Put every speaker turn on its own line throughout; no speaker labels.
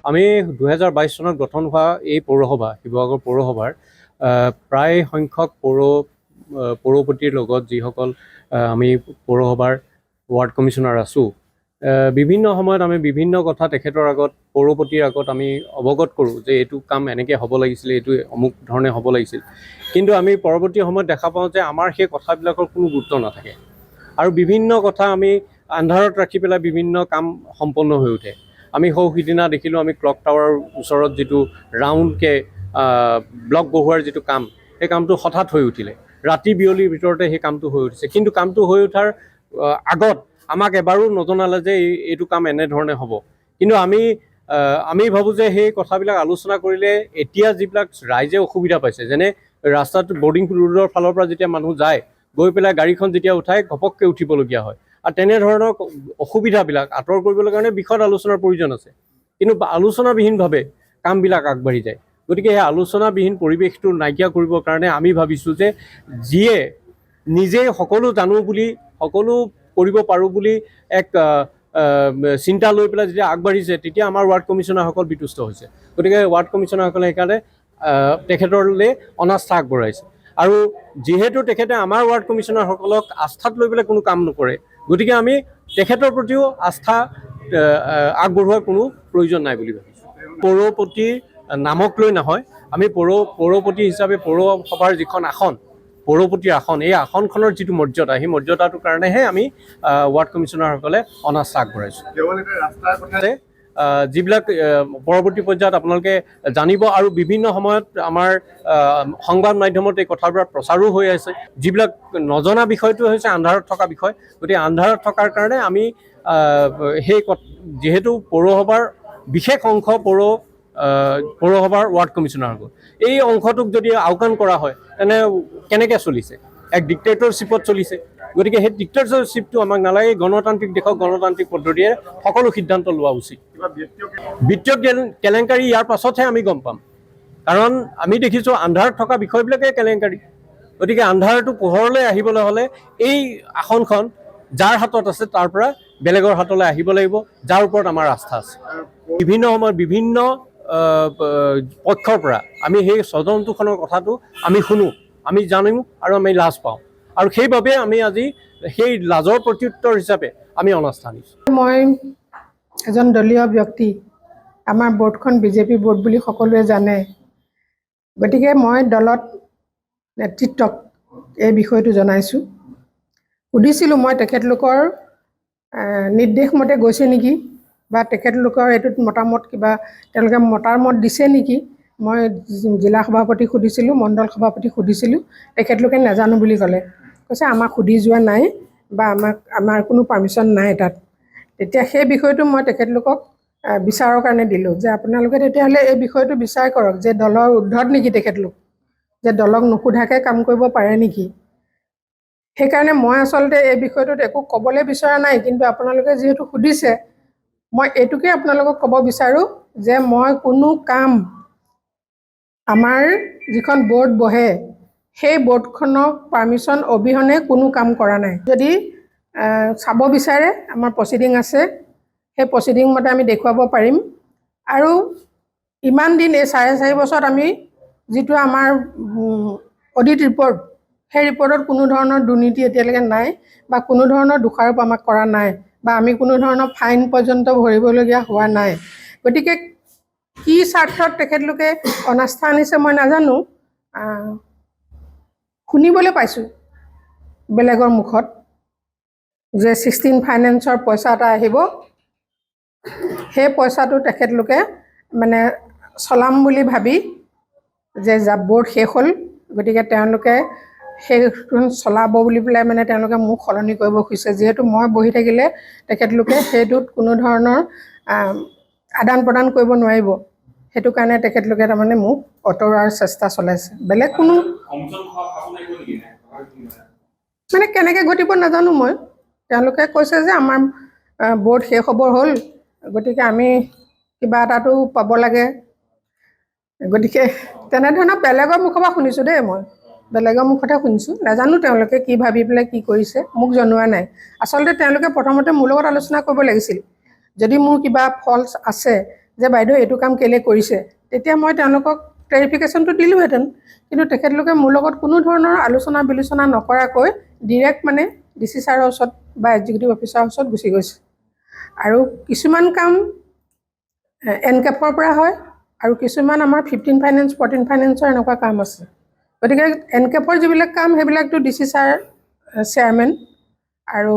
আমি 2022 চনত গঠন হোৱা এই পৌৰসভা শিৱসাগৰ পৌৰসভাৰ প্ৰায় সংখ্যক পৌৰপতিৰ লগত যিসকল আমি পৌৰসভাৰ ৱাৰ্ড কমিশ্যনাৰ আছোঁ, বিভিন্ন সময়ত আমি বিভিন্ন কথা তেখেতৰ আগত পৌৰপতিৰ আগত আমি অৱগত কৰোঁ যে এইটো কাম এনেকৈ হ'ব লাগিছিলে, এইটো অমুক ধৰণে হ'ব লাগিছিল। কিন্তু আমি পৰৱৰ্তী সময়ত দেখা পাওঁ যে আমাৰ সেই কথাবিলাকৰ কোনো গুৰুত্ব নাথাকে আৰু বিভিন্ন কথা আমি আন্ধাৰত ৰাখি পেলাই বিভিন্ন কাম সম্পন্ন হৈ উঠে। আমি সিদিনা দেখিলোঁ আমি ক্লক টাৱাৰৰ ওচৰত যিটো ৰাউণ্ডকৈ ব্লক বহুৱাৰ যিটো কাম, সেই কামটো হঠাৎ হৈ উঠিলে। ৰাতি বিয়লিৰ ভিতৰতে সেই কামটো হৈ উঠিছে, কিন্তু কামটো হৈ উঠাৰ আগত আমাক এবাৰো নজনালে যে এইটো কাম এনেধৰণে হ'ব। কিন্তু আমি ভাবোঁ যে সেই কথাবিলাক আলোচনা কৰিলে এতিয়া যিবিলাক ৰাইজে অসুবিধা পাইছে, যেনে ৰাস্তাত বৰ্ডিং ৰোডৰ ফালৰ পৰা যেতিয়া মানুহ যায়, গৈ পেলাই গাড়ীখন যেতিয়া উঠাই ঘপককৈ উঠিবলগীয়া হয়। আৰু তেনেধৰণৰ অসুবিধাবিলাক আঁতৰ কৰিবলৈ কাৰণে বিশদ আলোচনাৰ প্ৰয়োজন আছে, কিন্তু আলোচনাবিহীনভাৱে কামবিলাক আগবাঢ়ি যায়। গতিকে সেই আলোচনাবিহীন পৰিৱেশটো নাইকিয়া কৰিবৰ কাৰণে আমি ভাবিছোঁ যে যিয়ে নিজেই সকলো জানো বুলি, সকলো কৰিব পাৰোঁ বুলি এক চিন্তা লৈ পেলাই যেতিয়া আগবাঢ়িছে, তেতিয়া আমাৰ ৱাৰ্ড কমিশ্যনাৰসকল বিতুষ্ট হৈছে। গতিকে ৱাৰ্ড কমিশ্যনাৰসকলে সেইকাৰণে তেখেতলৈ অনাস্থা আগবঢ়াইছে। আৰু যিহেতু তেখেতে আমাৰ ৱাৰ্ড কমিশ্যনাৰসকলক আস্থাত লৈ পেলাই কোনো কাম নকৰে, গতিকে আমি তেখেতৰ প্ৰতিও আস্থা আগবঢ়োৱাৰ কোনো প্ৰয়োজন নাই বুলি ভাবিছোঁ। পৌৰপতিৰ নামক লৈ নহয়, আমি পৌৰপতি হিচাপে পৌৰসভাৰ যিখন আসন, পৌৰপতিৰ আসন, এই আসনখনৰ যিটো মৰ্যাদা, সেই মৰ্যাদাটোৰ কাৰণেহে আমি ৱাৰ্ড কমিশ্যনাৰসকলে অনাস্থা আগবঢ়াইছোঁ। যিবিলাক পৰৱৰ্তী পৰ্যায়ত আপোনালোকে জানিব, আৰু বিভিন্ন সময়ত আমাৰ সংবাদ মাধ্যমত এই কথাবিলাক প্ৰচাৰো হৈ আছে। যিবিলাক নজনা বিষয়টো হৈছে আন্ধাৰত থকা বিষয়, গতিকে আন্ধাৰত থকাৰ কাৰণে আমি সেই যিহেতু পৌৰসভাৰ বিশেষ অংশ পৌৰসভাৰ ৱাৰ্ড কমিশ্যনাৰসকল, এই অংশটোক যদি আওকাণ কৰা হয় তেনে কেনেকৈ চলিছে? এক ডিক্টেটৰশ্বিপত চলিছে। গতিকে সেই ডিক্টেটৰশ্বিপটো আমাক নালাগে। গণতান্ত্ৰিক দেশত গণতান্ত্ৰিক পদ্ধতিৰে সকলো সিদ্ধান্ত লোৱা উচিত। বিত্তীয় কেলেংকাৰী ইয়াৰ পাছতহে আমি গম পাম, কাৰণ আমি দেখিছোঁ আন্ধাৰত থকা বিষয়বিলাকে কেলেংকাৰী। গতিকে আন্ধাৰটো পোহৰলৈ আহিবলৈ হ'লে এই আসনখন যাৰ হাতত আছে তাৰ পৰা বেলেগৰ হাতলৈ আহিব লাগিব, যাৰ ওপৰত আমাৰ আস্থা আছে। বিভিন্ন সময়ত বিভিন্ন পক্ষৰ পৰা আমি সেই ষড়যন্ত্ৰখনৰ কথাটো আমি শুনো, আমি জানো আৰু আমি লাজ পাওঁ, আৰু সেইবাবে আমি আজি সেই লাজৰ প্ৰত্যুত্তৰ হিচাপে আমি অনাস্থা আনিছোঁ।
মই এজন দলীয় ব্যক্তি, আমাৰ বোৰ্ডখন বিজেপি বোৰ্ড বুলি সকলোৱে জানে। গতিকে মই দলত নেতৃত্বক এই বিষয়টো জনাইছোঁ। সুধিছিলোঁ মই তেখেতলোকৰ নিৰ্দেশ মতে গৈছে নেকি, বা তেখেতলোকৰ এইটোত মতামত কিবা তেওঁলোকে মতামত দিছে নেকি। মই জিলা সভাপতিক সুধিছিলোঁ, মণ্ডল সভাপতিক সুধিছিলোঁ, তেখেতলোকে নাজানো বুলি ক'লে। কৈছে আমাক সুধি যোৱা নাই বা আমাৰ কোনো পাৰ্মিশ্যন নাই তাত। তেতিয়া সেই বিষয়টো মই তেখেতলোকক বিচাৰৰ কাৰণে দিলোঁ যে আপোনালোকে তেতিয়াহ'লে এই বিষয়টো বিচাৰ কৰক যে দলৰ ঊৰ্ধত নেকি তেখেতলোক, যে দলক নুসুধাকৈ কাম কৰিব পাৰে নেকি। সেইকাৰণে মই আচলতে এই বিষয়টোত একো ক'বলৈ বিচৰা নাই, কিন্তু আপোনালোকে যিহেতু সুধিছে, মই এইটোকে আপোনালোকক ক'ব বিচাৰোঁ যে মই কোনো কাম আমাৰ যিখন বৰ্ড বহে সেই বৰ্ডখনক পাৰ্মিশ্যন অবিহনে কোনো কাম কৰা নাই। যদি চাব বিচাৰে আমাৰ প্ৰচিডিং আছে, সেই প্ৰচিডিং মতে আমি দেখুৱাব পাৰিম। আৰু ইমান দিন এই 4.5 বছৰত আমি যিটো আমাৰ অডিট ৰিপৰ্ট, সেই ৰিপৰ্টত কোনো ধৰণৰ দুৰ্নীতি এতিয়ালৈকে নাই, বা কোনো ধৰণৰ দোষাৰোপ আমাক কৰা নাই, বা আমি কোনো ধৰণৰ ফাইন পৰ্যন্ত ভৰিবলগীয়া হোৱা নাই। গতিকে কি স্বাৰ্থত তেখেতলোকে অনাস্থা আনিছে মই নাজানো। শুনিবলৈ পাইছোঁ বেলেগৰ মুখত যে 16 ফাইনেন্সৰ পইচা এটা আহিব, সেই পইচাটো তেখেতলোকে মানে চলাম বুলি ভাবি যে বৰ্ড শেষ হ'ল, গতিকে তেওঁলোকে সেইখন চলাব বুলি পেলাই মানে তেওঁলোকে মোক সলনি কৰিব খুজিছে। যিহেতু মই বহি থাকিলে তেখেতলোকে সেইটোত কোনো ধৰণৰ আদান প্ৰদান কৰিব নোৱাৰিব, সেইটো কাৰণে তেখেতলোকে তাৰমানে মোক আঁতৰোৱাৰ চেষ্টা চলাইছে। বেলেগ কোনো মানে কেনেকৈ ঘটিব নাজানো মই। তেওঁলোকে কৈছে যে আমাৰ বৰ্ড শেষ হ'বৰ হ'ল, গতিকে আমি কিবা এটাতো পাব লাগে। গতিকে তেনেধৰণৰ বেলেগৰ মুখৰ পৰা শুনিছোঁ দেই, মই বেলেগৰ মুখতে শুনিছোঁ, নাজানো তেওঁলোকে কি ভাবি পেলাই কি কৰিছে, মোক জনোৱা নাই। আচলতে তেওঁলোকে প্ৰথমতে মোৰ লগত আলোচনা কৰিব লাগিছিল। যদি মোৰ কিবা ফল্ট আছে যে বাইদেউ এইটো কাম কেলৈ কৰিছে, তেতিয়া মই তেওঁলোকক ক্লেৰিফিকেশ্যনটো দিলোঁহেঁতেন। কিন্তু তেখেতলোকে মোৰ লগত কোনো ধৰণৰ আলোচনা বিলোচনা নকৰাকৈ ডিৰেক্ট মানে DC ছাৰৰ ওচৰত বা এক্সিকিউটিভ অফিচাৰৰ ওচৰত গুচি গৈছে। আৰু কিছুমান কাম এনকেপৰ পৰা হয় আৰু কিছুমান আমাৰ 15 ফাইনেন্স 14 ফাইনেন্সৰ এনেকুৱা কাম আছে। গতিকে এনকেপৰ যিবিলাক কাম সেইবিলাকতো DC ছাৰ চেয়াৰমেন, আৰু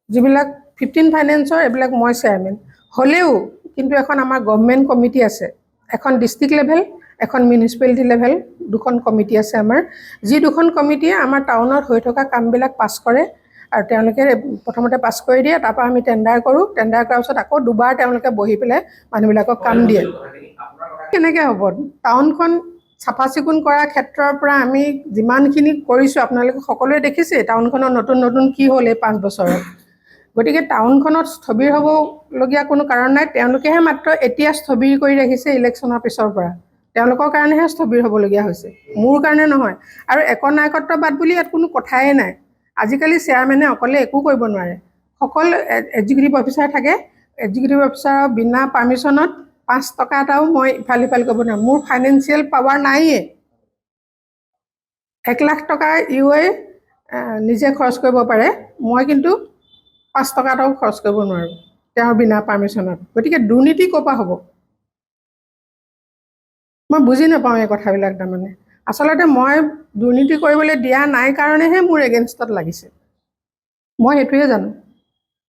যিবিলাক 15 ফাইনেন্সৰ এইবিলাক মই চেয়াৰমেন। হ'লেও কিন্তু এখন আমাৰ গভৰ্ণমেণ্ট কমিটি আছে, এখন ডিষ্ট্ৰিক্ট লেভেল, এখন মিউনিচিপেলিটি লেভেল, দুখন কমিটি আছে আমাৰ, যি দুখন কমিটিয়ে আমাৰ টাউনত হৈ থকা কামবিলাক পাছ কৰে। আৰু তেওঁলোকে প্ৰথমতে পাছ কৰি দিয়ে, তাৰপৰা আমি টেণ্ডাৰ কৰোঁ, টেণ্ডাৰ কৰাৰ পিছত আকৌ দুবাৰ তেওঁলোকে বহি পেলাই মানুহবিলাকক কাম দিয়ে। কেনেকৈ হ'ব? টাউনখন চাফা চিকুণ কৰাৰ ক্ষেত্ৰৰ পৰা আমি যিমানখিনি কৰিছোঁ আপোনালোকে সকলোৱে দেখিছে টাউনখনৰ নতুন নতুন কি হ'ল এই 5 বছৰত। গতিকে টাউনখনত স্থবিৰ হ'বলগীয়া কোনো কাৰণ নাই। তেওঁলোকেহে মাত্ৰ এতিয়া স্থবিৰ কৰি ৰাখিছে ইলেকশ্যনৰ পিছৰ পৰা, তেওঁলোকৰ কাৰণেহে স্থবিৰ হ'বলগীয়া হৈছে, মোৰ কাৰণে নহয়। আৰু একনায়কত্ববাদ বুলি ইয়াত কোনো কথাই নাই। আজিকালি চেয়াৰমেনে অকলে একো কৰিব নোৱাৰে, সকলো এক্সিকিউটিভ অফিচাৰ থাকে। এক্সিকিউটিভ অফিচাৰৰ বিনা পাৰ্মিশ্যনত 5 টকা এটাও মই ইফাল সিফাল কৰিব নোৱাৰোঁ। মোৰ ফাইনেন্সিয়েল পাৱাৰ নাইয়ে। 1 লাখ টকা ইউএ নিজে খৰচ কৰিব পাৰে, মই কিন্তু 5 টকা এটাও খৰচ কৰিব নোৱাৰোঁ তেওঁৰ বিনা পাৰ্মিশ্যনত। গতিকে দুৰ্নীতি ক'ৰ পৰা হ'ব? মই বুজি নাপাওঁ এই কথাবিলাক। তাৰমানে আচলতে মই দুৰ্নীতি কৰিবলৈ দিয়া নাই কাৰণেহে মোৰ এগেইনষ্টত লাগিছে, মই সেইটোৱে জানো।